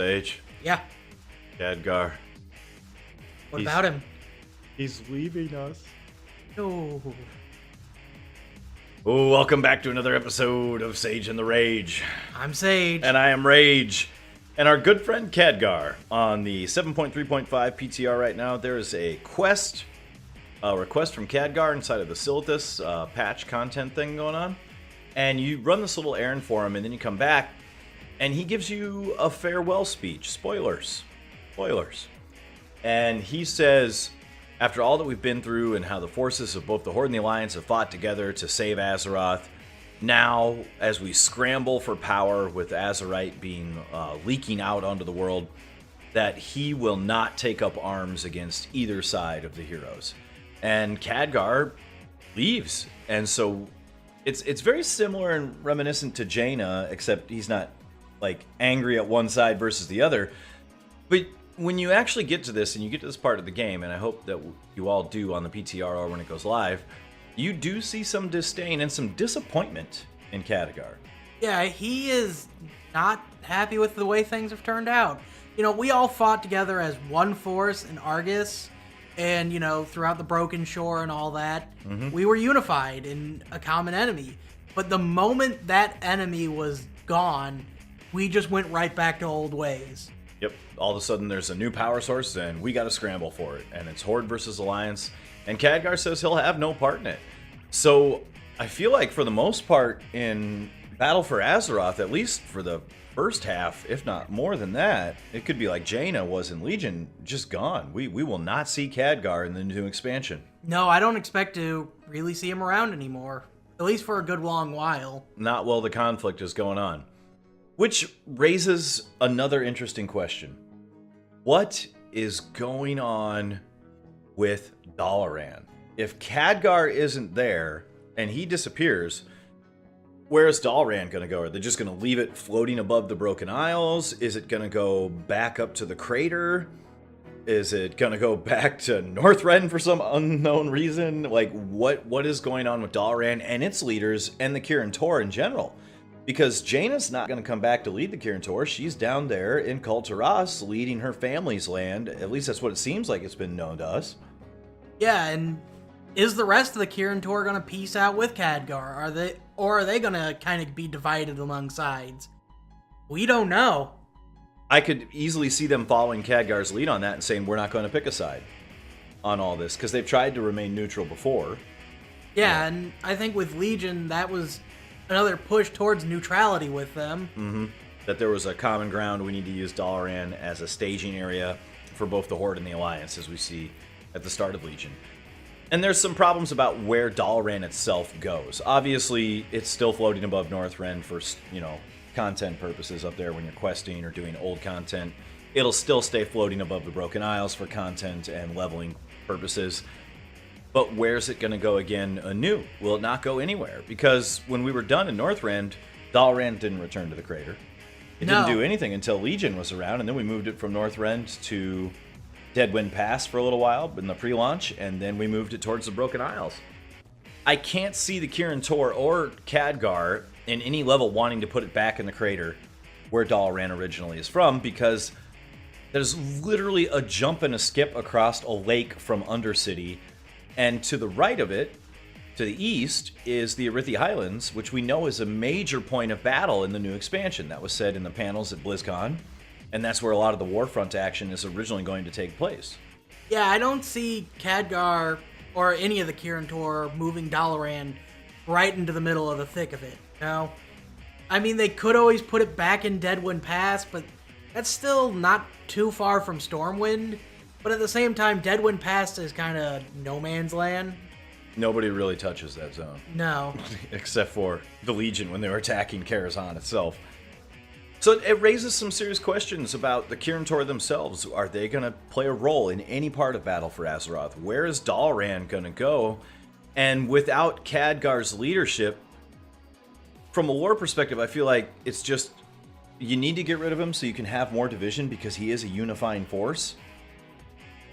Sage, Yeah. Khadgar. What about him? He's leaving us. No. Oh, welcome back to another episode of Sage and the Rage. I'm Sage. And I am Rage. And our good friend Khadgar on the 7.3.5 PTR right now, there is a request from Khadgar inside of the Silithus patch content thing going on. And you run this little errand for him, and then you come back, and he gives you a farewell speech. Spoilers. And he says, after all that we've been through and how the forces of both the Horde and the Alliance have fought together to save Azeroth, now, as we scramble for power with Azerite being leaking out onto the world, that he will not take up arms against either side of the heroes. And Khadgar leaves. And so it's very similar and reminiscent to Jaina, except he's not like angry at one side versus the other. But when you actually get to this and you get to this part of the game, and I hope that you all do on the PTR or when it goes live, you do see some disdain and some disappointment in Khadgar. Yeah, he is not happy with the way things have turned out. You know, we all fought together as one force in Argus, and, you know, throughout the Broken Shore and all that, we were unified in a common enemy. But the moment that enemy was gone, we just went right back to old ways. Yep, all of a sudden there's a new power source and we got to scramble for it. And it's Horde versus Alliance. And Khadgar says he'll have no part in it. So I feel like for the most part in Battle for Azeroth, at least for the first half, if not more than that, it could be like Jaina was in Legion, just gone. We will not see Khadgar in the new expansion. No, I don't expect to really see him around anymore. At least for a good long while. Not while the conflict is going on. Which raises another interesting question. What is going on with Dalaran? If Khadgar isn't there and he disappears, where's Dalaran going to go? Are they just going to leave it floating above the Broken Isles? Is it going to go back up to the crater? Is it going to go back to Northrend for some unknown reason? Like, what is going on with Dalaran and its leaders and the Kirin Tor in general? Because Jaina's not going to come back to lead the Kirin Tor. She's down there in Kul Tiras leading her family's land. At least that's what it seems like it's been known to us. Yeah, and is the rest of the Kirin Tor going to peace out with Khadgar? Are they going to kind of be divided among sides? We don't know. I could easily see them following Khadgar's lead on that and saying, we're not going to pick a side on all this, because they've tried to remain neutral before. Yeah, and I think with Legion, that was another push towards neutrality with them. That there was a common ground. We need to use Dalaran as a staging area for both the Horde and the Alliance, as we see at the start of Legion. And there's some problems about where Dalaran itself goes. Obviously, it's still floating above Northrend for, content purposes up there when you're questing or doing old content. It'll still stay floating above the Broken Isles for content and leveling purposes. But where's it going to go again anew? Will it not go anywhere? Because when we were done in Northrend, Dalaran didn't return to the crater. It didn't do anything until Legion was around, and then we moved it from Northrend to Deadwind Pass for a little while in the pre-launch, and then we moved it towards the Broken Isles. I can't see the Kirin Tor or Khadgar in any level wanting to put it back in the crater where Dalaran originally is from, because there's literally a jump and a skip across a lake from Undercity, and to the right of it, to the east, is the Arithi Highlands, which we know is a major point of battle in the new expansion. That was said in the panels at BlizzCon, and that's where a lot of the Warfront action is originally going to take place. Yeah, I don't see Khadgar or any of the Kirin Tor moving Dalaran right into the middle of the thick of it. No, I mean, they could always put it back in Deadwind Pass, but that's still not too far from Stormwind. But at the same time, Deadwind Pass is kind of no man's land. Nobody really touches that zone. No. Except for the Legion when they were attacking Karazhan itself. So it raises some serious questions about the Kirin Tor themselves. Are they going to play a role in any part of Battle for Azeroth? Where is Dalaran going to go? And without Khadgar's leadership, from a lore perspective, I feel like it's just, you need to get rid of him so you can have more division, because he is a unifying force.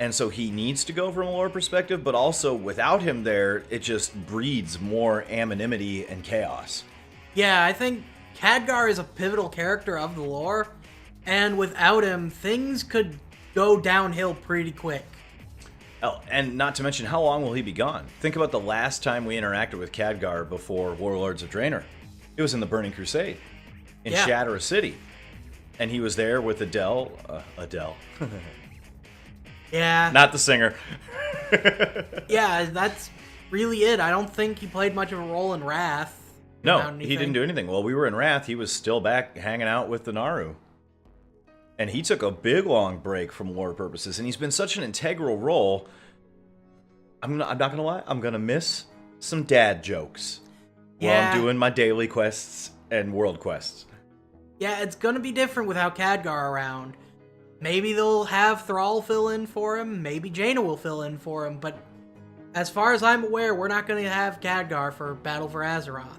And so he needs to go from a lore perspective, but also without him there, it just breeds more anonymity and chaos. Yeah, I think Khadgar is a pivotal character of the lore, And without him, things could go downhill pretty quick. Oh, and not to mention, how long will he be gone? Think about the last time we interacted with Khadgar before Warlords of Draenor. It was in the Burning Crusade, in Shatterer City. And he was there with Adele. Yeah. Not the singer. Yeah, that's really it. I don't think he played much of a role in Wrath. No, he didn't do anything. Well, we were in Wrath. He was still back hanging out with the Naru. And he took a big, long break from lore purposes. And he's been such an integral role. I'm not going to lie. I'm going to miss some dad jokes while I'm doing my daily quests and world quests. Yeah, it's going to be different without Khadgar around. Maybe they'll have Thrall fill in for him. Maybe Jaina will fill in for him. But as far as I'm aware, we're not going to have Khadgar for Battle for Azeroth.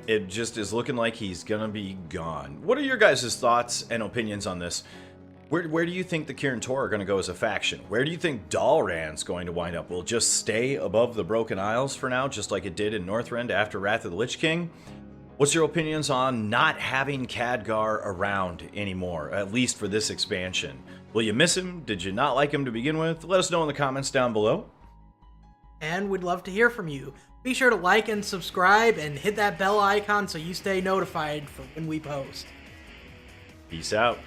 It just is looking like he's going to be gone. What are your guys' thoughts and opinions on this? Where do you think the Kirin Tor are going to go as a faction? Where do you think Dalaran's going to wind up? Will it just stay above the Broken Isles for now, just like it did in Northrend after Wrath of the Lich King? What's your opinions on not having Khadgar around anymore, at least for this expansion? Will you miss him? Did you not like him to begin with? Let us know in the comments down below. And we'd love to hear from you. Be sure to like and subscribe and hit that bell icon so you stay notified for when we post. Peace out.